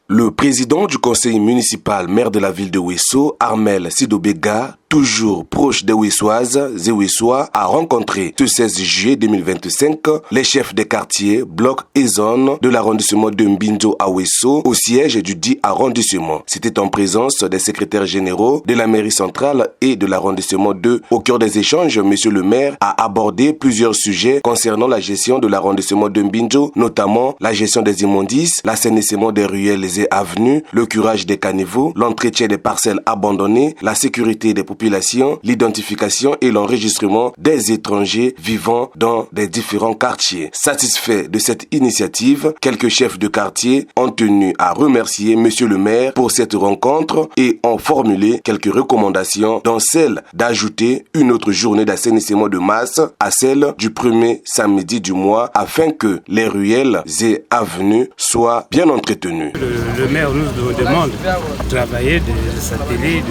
Le président du conseil municipal, maire de la ville de Ouesso, Armel Sidobega, toujours proche des Ouessoises et Ouessois, a rencontré ce 16 juillet 2025 les chefs des quartiers, blocs et zones de l'arrondissement de Mbinjo à Ouesso, au siège du dit arrondissement. C'était en présence des secrétaires généraux de la mairie centrale et de l'arrondissement 2. Au cœur des échanges, monsieur le maire a abordé plusieurs sujets concernant la gestion de l'arrondissement de Mbinjo, notamment la gestion des immondices, l'assainissement des ruelles et avenues, le curage des caniveaux, l'entretien des parcelles abandonnées, la sécurité des populations, l'identification et l'enregistrement des étrangers vivant dans des différents quartiers. Satisfaits de cette initiative, quelques chefs de quartier ont tenu à remercier monsieur le maire pour cette rencontre et ont formulé quelques recommandations, dont celle d'ajouter une autre journée d'assainissement de masse à celle du premier samedi du mois afin que les ruelles et avenues soient bien entretenues. Le maire nous demande de travailler, de s'atteler,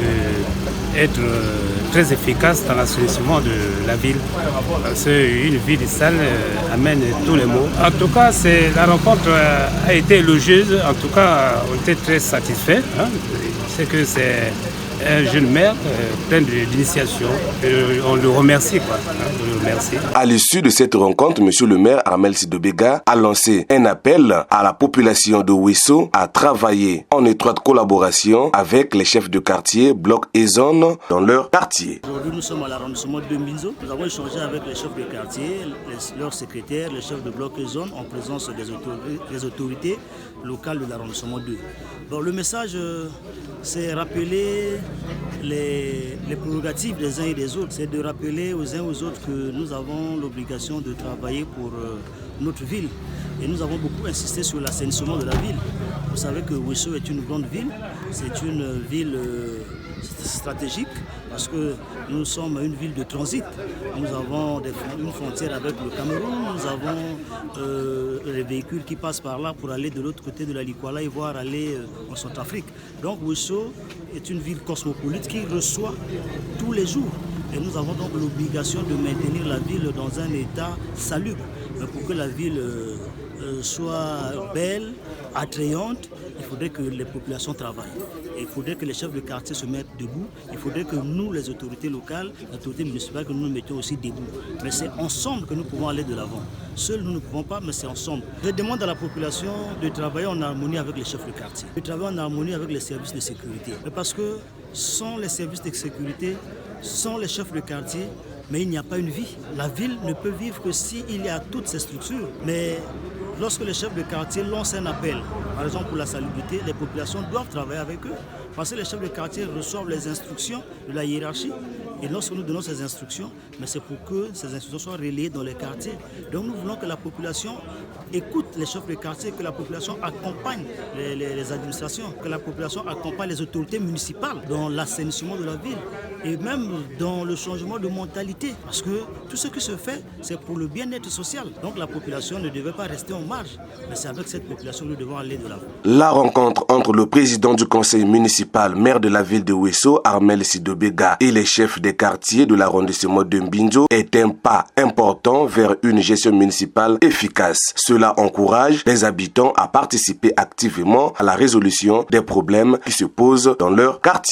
d'être très efficace dans l'assainissement de la ville. Parce qu'une ville sale amène tous les maux. En tout cas, la rencontre a été élogieuse. En tout cas, on était très satisfaits. C'est que c'est un jeune maire plein d'initiation. On le remercie. À l'issue de cette rencontre, monsieur le maire Armel Sidobega a lancé un appel à la population de Ouesso à travailler en étroite collaboration avec les chefs de quartier, blocs et zones dans leur quartier. Aujourd'hui, nous sommes à l'arrondissement de Mbinjo. Nous avons échangé avec les chefs de quartier, leurs secrétaires, les chefs de blocs et zones en présence des autorités locales de l'arrondissement 2. Bon, le message, c'est rappeler les prérogatives des uns et des autres. C'est de rappeler aux uns et aux autres que nous avons l'obligation de travailler pour notre ville. Et nous avons beaucoup insisté sur l'assainissement de la ville. Vous savez que Ouesso est une grande ville. C'est une ville stratégique parce que nous sommes une ville de transit. Nous avons une frontière avec le Cameroun. Nous avons les véhicules qui passent par là pour aller de l'autre côté de la Likwala et voir aller en Centrafrique. Donc Ouesso est une ville cosmopolite qui reçoit tous les jours. Et nous avons donc l'obligation de maintenir la ville dans un état salubre. Mais pour que la ville soit belle, attrayante, il faudrait que les populations travaillent. Et il faudrait que les chefs de quartier se mettent debout. Il faudrait que nous, les autorités locales, les autorités municipales, que nous nous mettions aussi debout. Mais c'est ensemble que nous pouvons aller de l'avant. Seuls, nous ne pouvons pas, mais c'est ensemble. Je demande à la population de travailler en harmonie avec les chefs de quartier, de travailler en harmonie avec les services de sécurité. Mais parce que sans les services de sécurité, sans les chefs de quartier, mais il n'y a pas une vie. La ville ne peut vivre que s'il y a toutes ces structures. Mais lorsque les chefs de quartier lancent un appel, par exemple pour la salubrité, les populations doivent travailler avec eux. Parce que les chefs de quartier reçoivent les instructions de la hiérarchie. Et lorsque nous donnons ces instructions, mais c'est pour que ces instructions soient relayées dans les quartiers. Donc nous voulons que la population écoute les chefs de quartier, que la population accompagne les administrations, que la population accompagne les autorités municipales dans l'assainissement de la ville et même dans le changement de mentalité. Parce que tout ce qui se fait, c'est pour le bien-être social. Donc la population ne devait pas rester en marge. Mais c'est avec cette population que nous devons aller de l'avant. La rencontre entre le président du conseil municipal, maire de la ville de Ouesso, Armel Sidobega, et les chefs des quartiers de l'arrondissement de Mbinjo est un pas important vers une gestion municipale efficace. Cela encourage les habitants à participer activement à la résolution des problèmes qui se posent dans leur quartier.